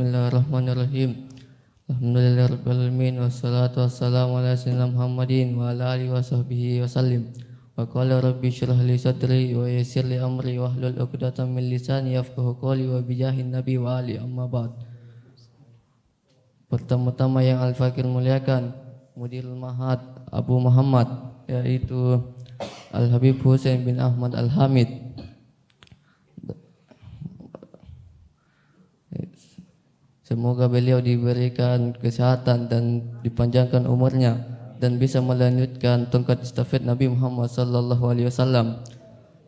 Bismillahirrahmanirrahim. Alhamdulillahirabbil alamin wassalatu wassalamu ala sayyidina Muhammadin wa ala alihi washabbihi wasallim. Wa qala rabbi shrah li sadri wa yassir li amri wahlul 'uqdatam min lisani yafqahu qawli wa bijahin nabi wa ali amma ba'd. Pertama-tama yang Al-Fakir muliakan Mudirul Mahad Abu Muhammad, yaitu Al-Habib Husain bin Ahmad Al-Hamid. Semoga beliau diberikan kesehatan dan dipanjangkan umurnya dan bisa melanjutkan tongkat estafet Nabi Muhammad sallallahu alaihi wasallam.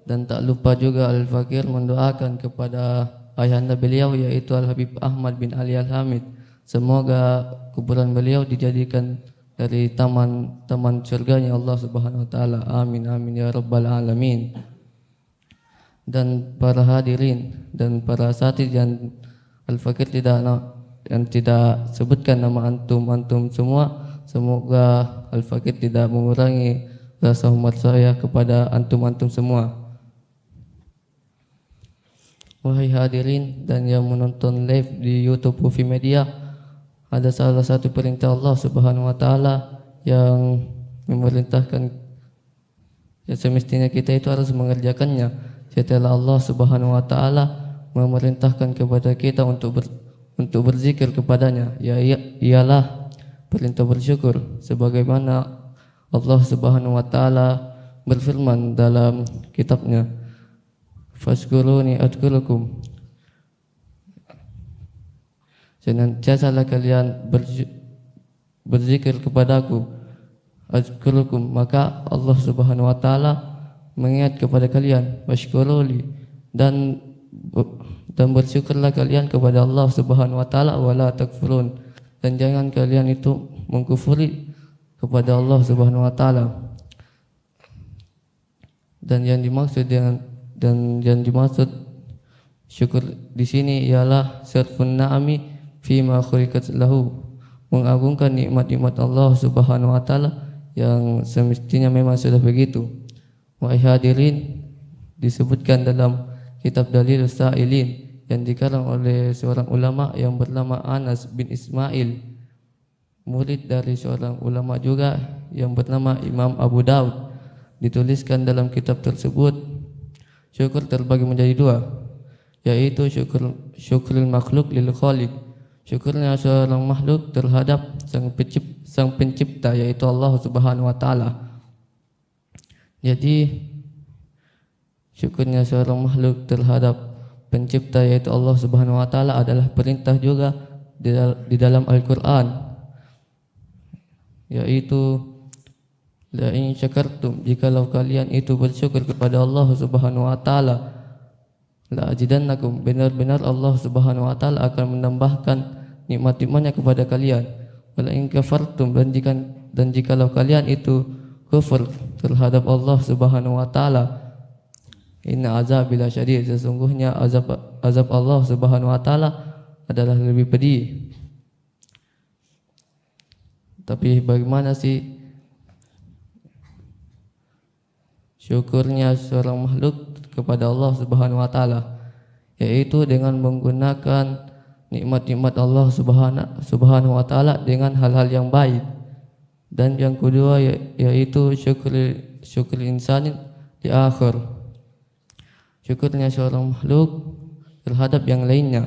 Dan tak lupa juga Al-Fakir mendoakan kepada ayahanda beliau, yaitu Al-Habib Ahmad bin Ali Al-Hamid. Semoga kuburan beliau dijadikan dari taman surganya Allah Subhanahu wa taala. Amin amin ya rabbal alamin. Dan para hadirin dan para asatidz yang Al-Fakir tidak sebutkan nama antum semua. Semoga Al-Fakir tidak mengurangi rasa hormat saya kepada antum semua. Wahai hadirin dan yang menonton live di YouTube Hufi Media, ada salah satu perintah Allah Subhanahu wa taala yang memerintahkan yang semestinya kita itu harus mengerjakannya. Setelah Allah Subhanahu wa taala memerintahkan kepada kita untuk berzikir kepadanya, ialah perintah bersyukur, sebagaimana Allah Subhanahu wa taala berfirman dalam kitabnya, "Fashkuruni adkurukum." Senantiasalah kalian berzikir kepadaku, adkurukum, maka Allah Subhanahu wa taala mengingat kepada kalian, "Fashkuruli," dan bersyukurlah kalian kepada Allah Subhanahu wa taala, wala takfurun, dan jangan kalian itu mengkufuri kepada Allah Subhanahu wa taala. Dan yang dimaksud syukur di sini ialah sarfun na'ami fi ma khuliqat lahu, mengagungkan nikmat-nikmat Allah Subhanahu wa taala yang semestinya memang sudah begitu. Wahai hadirin, disebutkan dalam kitab Dalilus Sa'ilin yang dikarang oleh seorang ulama yang bernama Anas bin Ismail, murid dari seorang ulama juga yang bernama Imam Abu Daud. Dituliskan dalam kitab tersebut, syukur terbagi menjadi dua, yaitu syukurul makhluk lil khaliq, syukurnya seorang makhluk terhadap sang pencipta, yaitu Allah Subhanahu wa taala. Jadi syukurnya seorang makhluk terhadap pencipta, yaitu Allah Subhanahu wa taala, adalah perintah juga di dalam Al-Qur'an, yaitu la in syakartum, jikalau kalian itu bersyukur kepada Allah Subhanahu wa taala, la azidannakum, benar-benar Allah Subhanahu wa taala akan menambahkan nikmat-nikmatnya kepada kalian. Wala in kafartum, dan jikalau kalian itu kufur terhadap Allah Subhanahu wa taala, inna azabi lasyadid, sesungguhnya azab Allah Subhanahu wa taala adalah lebih pedih. Tapi bagaimana sih syukurnya seorang makhluk kepada Allah Subhanahu wa taala? Yaitu dengan menggunakan nikmat-nikmat Allah Subhanahu wa taala dengan hal-hal yang baik. Dan yang kedua yaitu syukur insani di akhir, syukurnya seorang makhluk terhadap yang lainnya.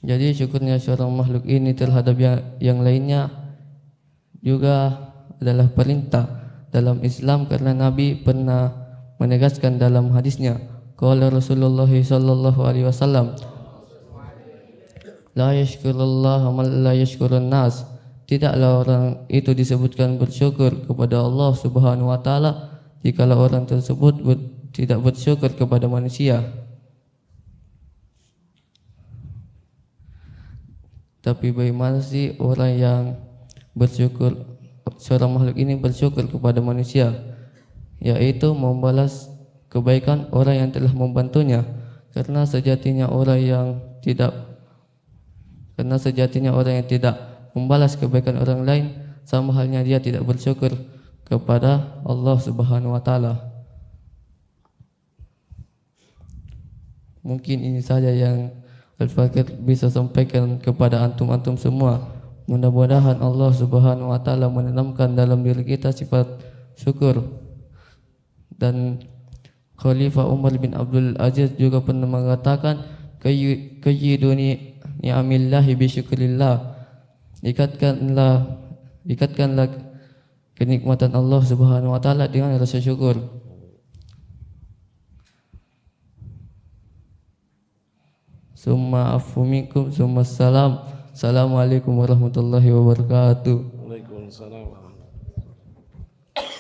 Jadi syukurnya seorang makhluk ini terhadap yang lainnya juga adalah perintah dalam Islam, karena Nabi pernah menegaskan dalam hadisnya, qala Rasulullah sallallahu alaihi wasallam, la yashkurullaha man la yashkurun nas, tidaklah orang itu disebutkan bersyukur kepada Allah Subhanahu wa taala jikalau orang tersebut tidak bersyukur kepada manusia. Tapi bagaimana sih orang yang bersyukur, seorang makhluk ini bersyukur kepada manusia? Yaitu membalas kebaikan orang yang telah membantunya. Karena sejatinya orang yang tidak membalas kebaikan orang lain, sama halnya dia tidak bersyukur kepada Allah Subhanahu wa taala. Mungkin ini saja yang Al-Fakir bisa sampaikan kepada antum-antum semua. Mudah-mudahan Allah Subhanahu wa taala menanamkan dalam diri kita sifat syukur. Dan Khalifah Umar bin Abdul Aziz juga pernah mengatakan, qayyiduni ni'amillahi bi syukrillah. Ikatkanlah kenikmatan Allah Subhanahu wa taala dengan rasa syukur. Summa afu minkum summa salam. Assalamualaikum warahmatullahi wabarakatuh.